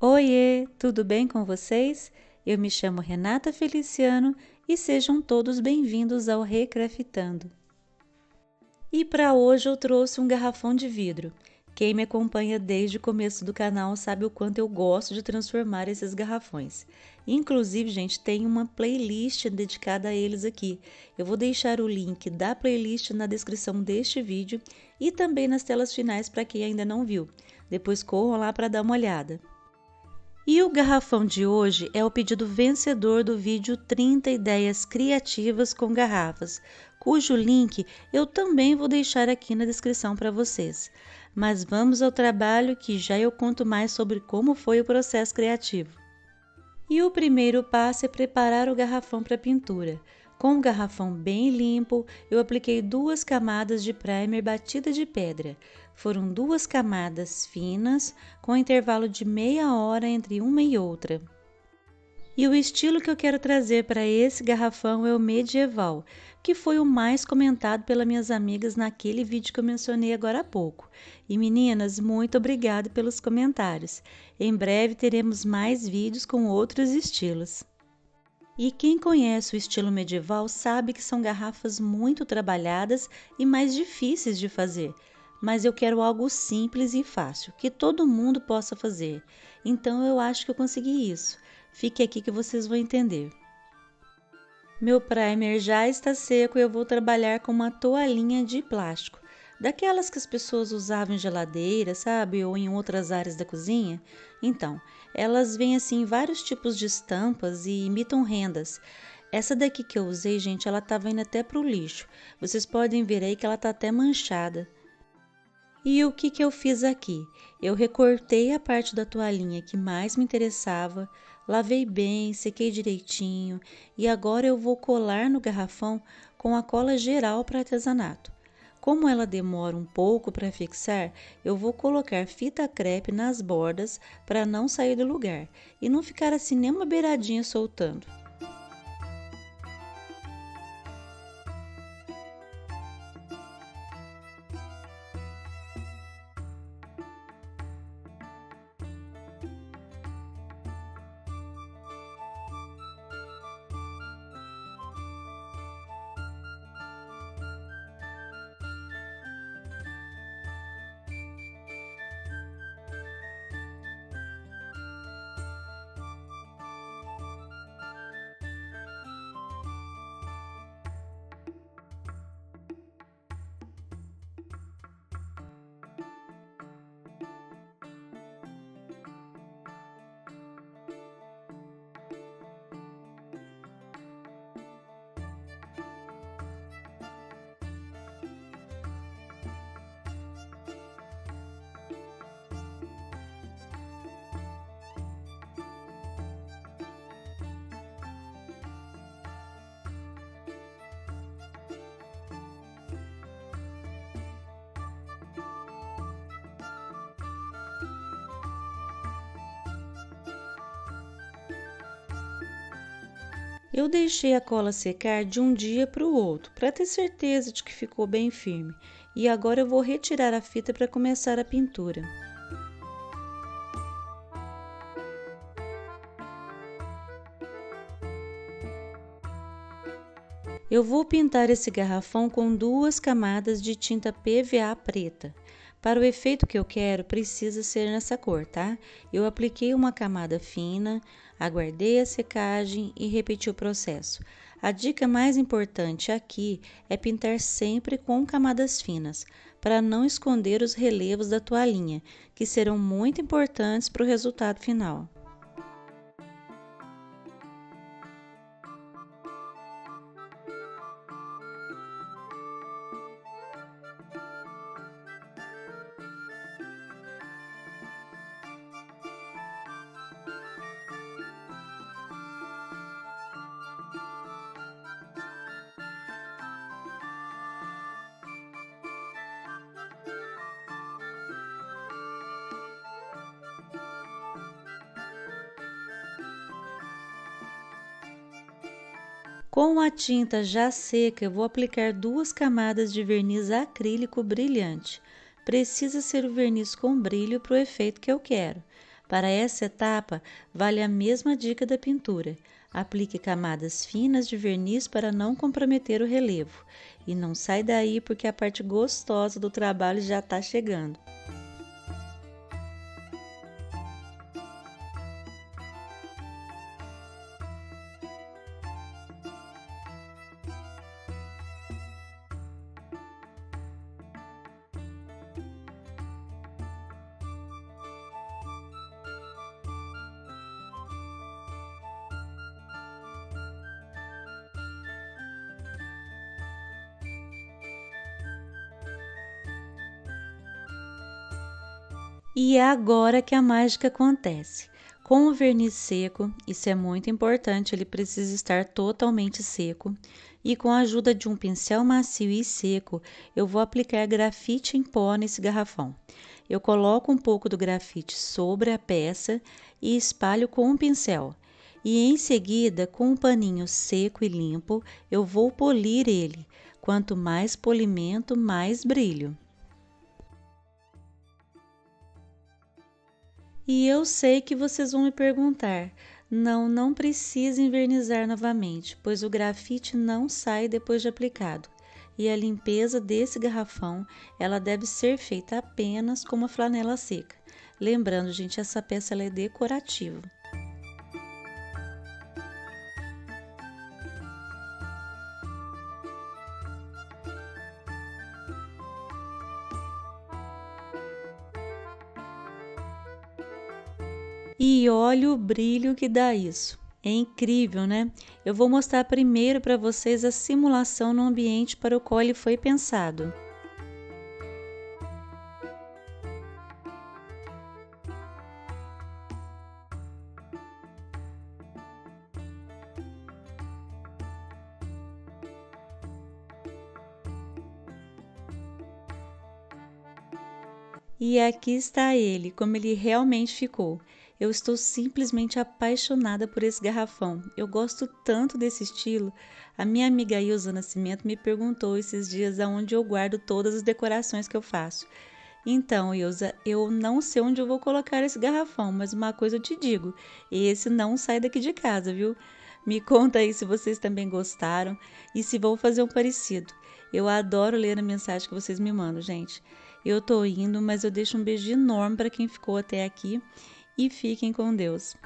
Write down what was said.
Oiê, tudo bem com vocês? Eu me chamo Renata Feliciano e sejam todos bem-vindos ao Recraftando. E para hoje eu trouxe um garrafão de vidro. Quem me acompanha desde o começo do canal sabe o quanto eu gosto de transformar esses garrafões. Inclusive, gente, tem uma playlist dedicada a eles aqui. Eu vou deixar o link da playlist na descrição deste vídeo e também nas telas finais para quem ainda não viu. Depois corram lá para dar uma olhada. E o garrafão de hoje é o pedido vencedor do vídeo 30 ideias criativas com garrafas, cujo link eu também vou deixar aqui na descrição para vocês. Mas vamos ao trabalho que já eu conto mais sobre como foi o processo criativo. E o primeiro passo é preparar o garrafão para pintura. Com o garrafão bem limpo, eu apliquei 2 camadas de primer batida de pedra. Foram 2 camadas finas, com intervalo de meia hora entre uma e outra. E o estilo que eu quero trazer para esse garrafão é o medieval, que foi o mais comentado pelas minhas amigas naquele vídeo que eu mencionei agora há pouco. E meninas, muito obrigada pelos comentários. Em breve teremos mais vídeos com outros estilos. E quem conhece o estilo medieval sabe que são garrafas muito trabalhadas e mais difíceis de fazer. Mas eu quero algo simples e fácil, que todo mundo possa fazer. Então eu acho que eu consegui isso. Fique aqui que vocês vão entender. Meu primer já está seco e eu vou trabalhar com uma toalhinha de plástico. Daquelas que as pessoas usavam em geladeira, sabe? Ou em outras áreas da cozinha. Então, elas vêm assim em vários tipos de estampas e imitam rendas. Essa daqui que eu usei, gente, ela estava indo até para o lixo. Vocês podem ver aí que ela está até manchada. E o que eu fiz aqui? Eu recortei a parte da toalhinha que mais me interessava, lavei bem, sequei direitinho e agora eu vou colar no garrafão com a cola geral para artesanato. Como ela demora um pouco para fixar, eu vou colocar fita crepe nas bordas para não sair do lugar e não ficar assim nem uma beiradinha soltando. Eu deixei a cola secar de um dia para o outro, para ter certeza de que ficou bem firme. E agora eu vou retirar a fita para começar a pintura. Eu vou pintar esse garrafão com 2 camadas de tinta PVA preta. Para o efeito que eu quero, precisa ser nessa cor, tá? Eu apliquei uma camada fina, aguardei a secagem e repeti o processo. A dica mais importante aqui é pintar sempre com camadas finas, para não esconder os relevos da toalhinha, que serão muito importantes para o resultado final. Com a tinta já seca, eu vou aplicar 2 camadas de verniz acrílico brilhante. Precisa ser o verniz com brilho para o efeito que eu quero. Para essa etapa, vale a mesma dica da pintura. Aplique camadas finas de verniz para não comprometer o relevo. E não sai daí porque a parte gostosa do trabalho já está chegando. E é agora que a mágica acontece. Com o verniz seco, isso é muito importante, ele precisa estar totalmente seco. E com a ajuda de um pincel macio e seco, eu vou aplicar grafite em pó nesse garrafão. Eu coloco um pouco do grafite sobre a peça e espalho com um pincel. E em seguida, com um paninho seco e limpo, eu vou polir ele. Quanto mais polimento, mais brilho. E eu sei que vocês vão me perguntar: não precisa envernizar novamente, pois o grafite não sai depois de aplicado. E a limpeza desse garrafão, ela deve ser feita apenas com uma flanela seca. Lembrando, gente, essa peça ela é decorativa. E olha o brilho que dá isso. É incrível, né? Eu vou mostrar primeiro para vocês a simulação no ambiente para o qual ele foi pensado. E aqui está ele, como ele realmente ficou. Eu estou simplesmente apaixonada por esse garrafão. Eu gosto tanto desse estilo. A minha amiga Ilza Nascimento me perguntou esses dias aonde eu guardo todas as decorações que eu faço. Então, Ilza, eu não sei onde eu vou colocar esse garrafão, mas uma coisa eu te digo, esse não sai daqui de casa, viu? Me conta aí se vocês também gostaram e se vou fazer um parecido. Eu adoro ler a mensagem que vocês me mandam, gente. Eu tô indo, mas eu deixo um beijo enorme para quem ficou até aqui e fiquem com Deus.